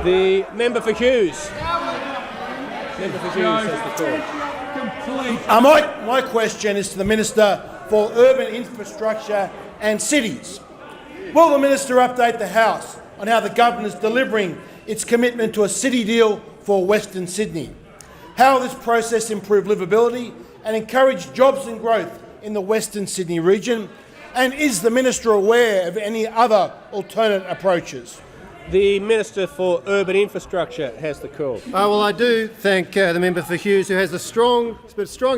The member for Hughes. Member for Hughes has the call. My question is to the Minister for Urban Infrastructure and Cities. Will the Minister update the House on how the government is delivering its commitment to a city deal for Western Sydney? How will this process improve livability and encourage jobs and growth in the Western Sydney region? And is the Minister aware of any other alternate approaches? The Minister for Urban Infrastructure has the call. Well, I do thank the member for Hughes, who has a strong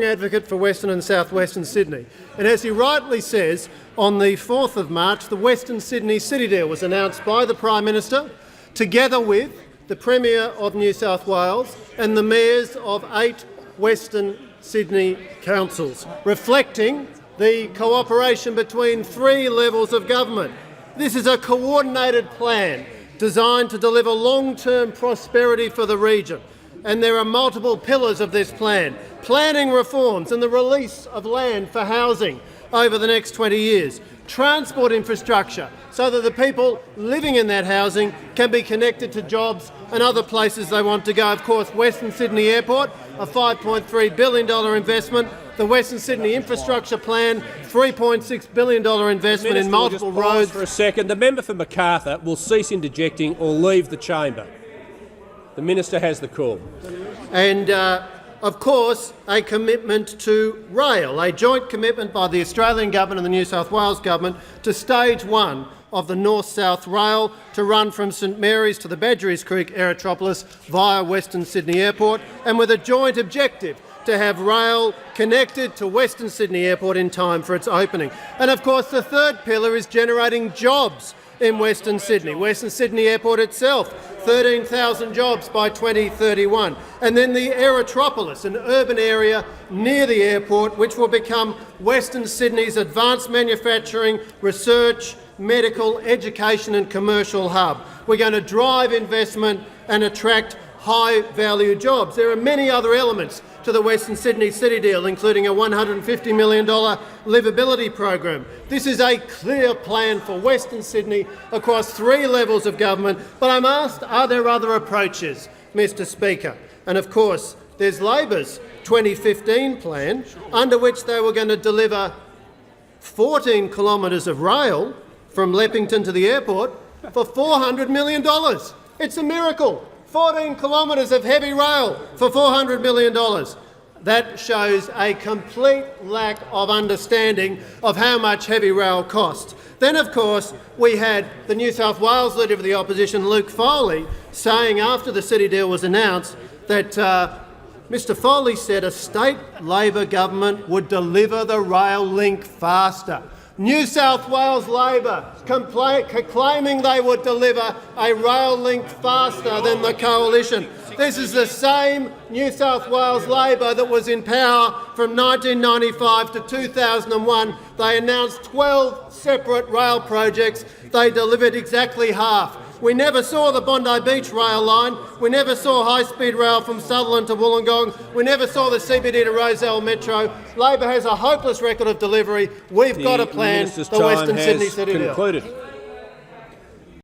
advocate for Western and South Western Sydney. And as he rightly says, on the 4th of March, the Western Sydney City Deal was announced by the Prime Minister, together with the Premier of New South Wales and the mayors of 8 Western Sydney councils, reflecting the cooperation between 3 levels of government. This is a coordinated plan designed to deliver long-term prosperity for the region. And there are multiple pillars of this plan: planning reforms and the release of land for housing over the next 20 years, transport infrastructure so that the people living in that housing can be connected to jobs and other places they want to go. Of course, Western Sydney Airport, a $5.3 billion investment, the Western Sydney Infrastructure Plan, $3.6 billion investment in multiple roads. For a second, the member for Macarthur will cease interjecting or leave the chamber. The Minister has the call. And of course, a commitment to rail, a joint commitment by the Australian Government and the New South Wales Government to Stage 1 of the North-South Rail to run from St Mary's to the Badgerys Creek Aerotropolis via Western Sydney Airport, and with a joint objective to have rail connected to Western Sydney Airport in time for its opening. And of course, the third pillar is generating jobs in Western Sydney. Western Sydney Airport itself, 13,000 jobs by 2031. And then the Aerotropolis, an urban area near the airport, which will become Western Sydney's advanced manufacturing, research, medical, education and commercial hub. We're going to drive investment and attract high-value jobs. There are many other elements to the Western Sydney City Deal, including a $150 million liveability program. This is a clear plan for Western Sydney across 3 levels of government. But I'm asked, are there other approaches, Mr Speaker? And of course, there's Labor's 2015 plan, under which they were going to deliver 14 kilometres of rail from Leppington to the airport for $400 million. It's a miracle. 14 kilometres of heavy rail for $400 million. That shows a complete lack of understanding of how much heavy rail costs. Then, of course, we had the New South Wales Leader of the Opposition, Luke Foley, saying after the City Deal was announced that Mr Foley said a state Labor government would deliver the rail link faster. New South Wales Labor claiming they would deliver a rail link faster than the coalition. This is the same New South Wales Labor that was in power from 1995 to 2001. They announced 12 separate rail projects. They delivered exactly half. We never saw the Bondi Beach rail line. We never saw high-speed rail from Sutherland to Wollongong. We never saw the CBD to Rozelle Metro. Labor has a hopeless record of delivery. We've got a plan, the Western Sydney City Deal.